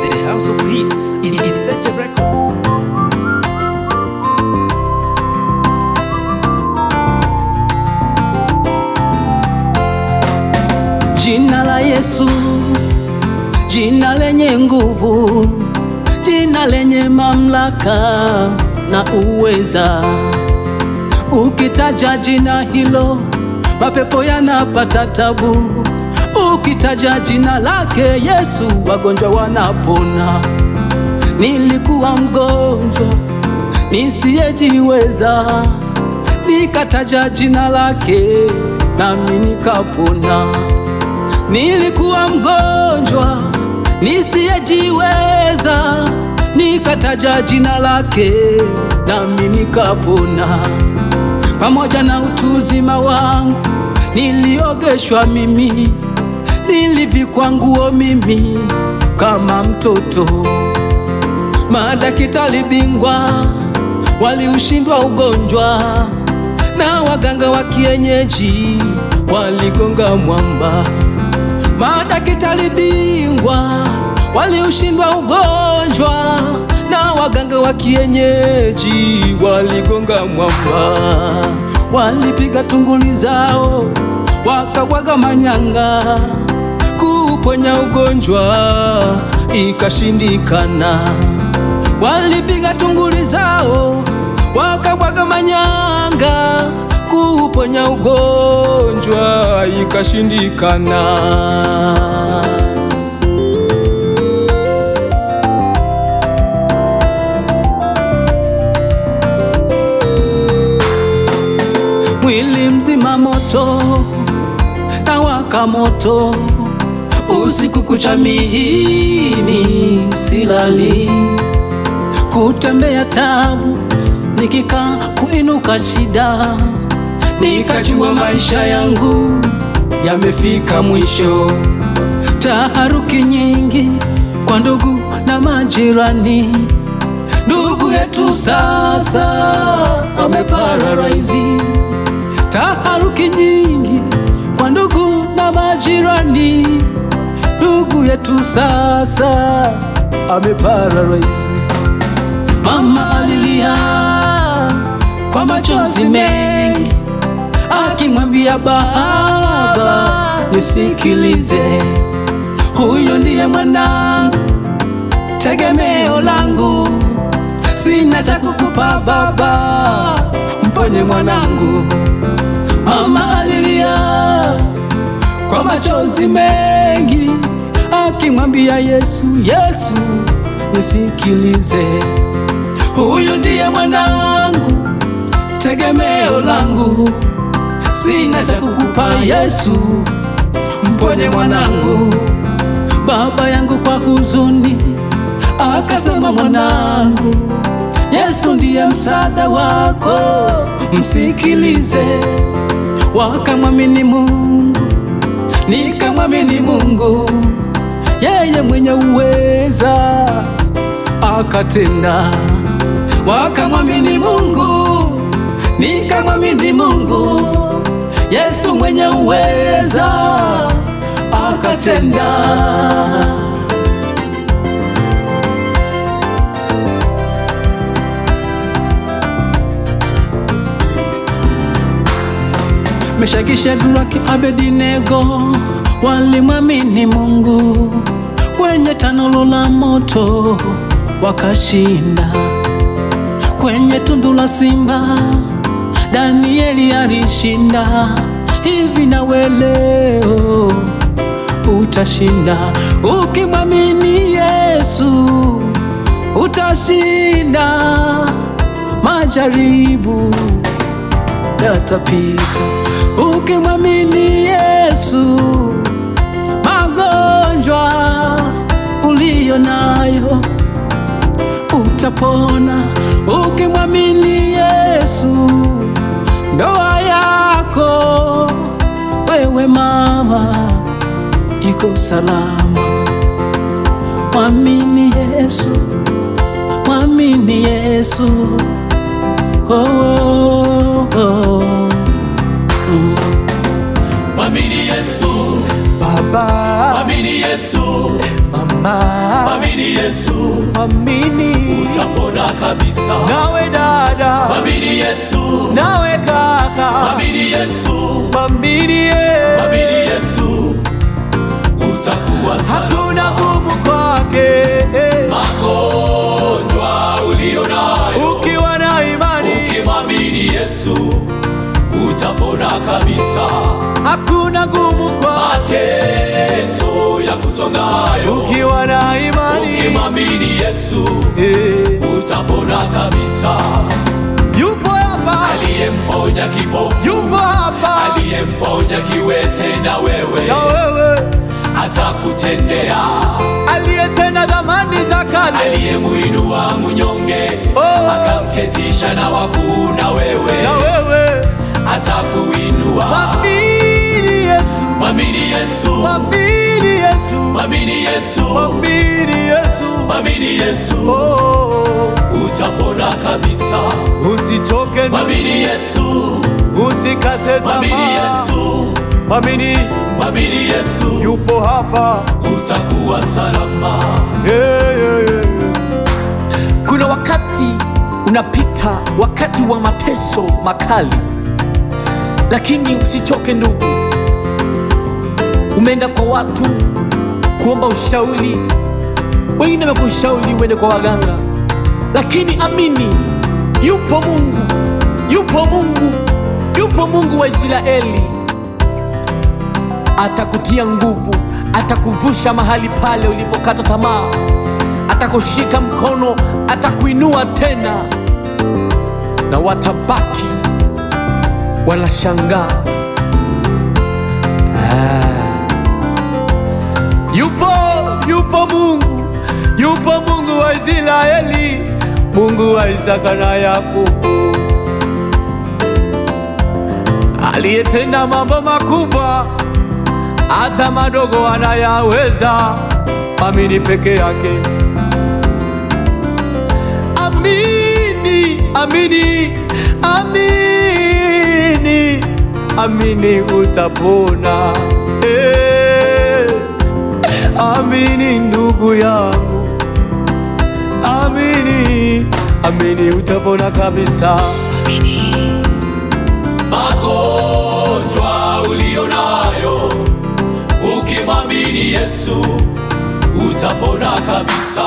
The House of Hits, it's such a records. Jina la Yesu, jina lenye nguvu, jina lenye mamlaka na uweza. Ukitaja jina hilo, mapepo yanapata tabu. Ukitaja jina lake Yesu, wagonjwa wanapona. Nilikuwa mgonjwa nisiyejiweza, nikataja jina lake nami nikapona. Nilikuwa mgonjwa nisiyejiweza, nikataja jina lake nami nikapona. Pamoja na utu uzima wangu niliogeshwa mimi, nilivikwa nguo mimi kama mtoto. Madaktari bingwa waliushindwa ugonjwa, na waganga wa kienyeji waligonga mwamba. Madaktari bingwa waliushindwa ugonjwa, na waganga wa kienyeji waligonga mwamba. Walipiga tunguli zao wakabwaga manyanga, kuponya ugonjwa ikashindikana. Walipiga tunguli zao wakabwaga manyanga, kuponya ugonjwa ikashindikana. Mwili mzima moto na waka moto, usiku kucha mimi silali. Kutembea tabu, nikikaa kuinuka shida, nikajua maisha yangu yamefika mwisho. Taharuki nyingi kwa ndugu na majirani, ndugu yetu sasa ameparalyze. Taharuki nyingi kwa ndugu na majirani, ndugu yetu sasa ameparalyze. Mama alilia kwa machozi mengi, akimwambia baba nisikilize, huyo ndiye mwanangu, tegemeo langu, sina cha kukupa baba, mponye mwanangu. Mama alilia kwa machozi mengi, akimwambia Yesu, Yesu nisikilize, huyu ndiye mwanangu, tegemeo langu, sina cha kukupa Yesu, mponye mwanangu. Baba yangu kwa huzuni akasema, mwanangu, Yesu ndiye msaada wako, msikilize. Wakamwamini Mungu, nikamwamini Mungu, yeye mwenye uweza akatenda. Wakamwamini Mungu, nikamwamini Mungu, Yesu mwenye uweza akatenda. Meshaki, Shadraka, Abednego walimwamini Mungu, kwenye tanuru la moto wakashinda. Kwenye tundu la simba Danieli alishinda. Hivi nawe leo utashinda, ukimwamini Yesu utashinda. Majaribu yatapita, ukimwamini Yesu. Magonjwa uliyo nayo utapona, ukimwamini Yesu. Ndoa yako wewe mama iko salama. Mwamini Yesu, mwamini Yesu. Oh, oh, oh. Yesu, mama, mwamini Yesu, mwamini utapona kabisa. nawe dada, Mwamini Yesu, nawe kaka, mwamini Yesu, mwamini mwamini Yesu, utakuwa salama. hakuna gumu kwake. Magonjwa ulionayo, Ukiwa na imani, ukimwamini Yesu, utapona kabisa. hakuna gumu kwake. Mateso ya kusongayo, Ukiwa na imani, ukimwamini Yesu, utapona kabisa. yupo hapa, Aliyemponya kipofu, yupo hapa, aliyemponya kiwete, na na wewe wewe atakutendea. aliyetenda dhamani za kale, Aliyemuinua mnyonge, akamketisha na wakuu, na na wewe wewe atakuinua. mwamini Yesu, Mwamini Yesu, mwamini Yesu, mwamini Yesu, mwamini Yesu. mwamini Yesu, Oh, utapona kabisa. usichoke, Mwamini Yesu, usikate mwamini tamaa, Yesu, mwamini mwamini Yesu, yupo hapa. utakuwa salama. Kuna wakati unapita, wakati wa mateso makali, lakini usichoke ndugu. Umeenda kwa watu kuomba ushauri, wengine wamekushauri uende kwa waganga, lakini amini, yupo Mungu, yupo Mungu, yupo Mungu wa Israeli. Atakutia nguvu, atakuvusha mahali pale ulipokata tamaa, atakushika mkono, atakuinua tena, na watabaki wanashangaa. Yupo Mungu, yupo Mungu wa Israeli, Mungu wa Isaka na Yakobo, aliyetenda mambo makubwa hata madogo anayaweza. Amini peke yake, amini, amini, amini, amini, utapona. Amini ndugu yangu, amini, amini, utapona kabisa. Magonjwa ulionayo, ukimwamini Yesu, utapona kabisa.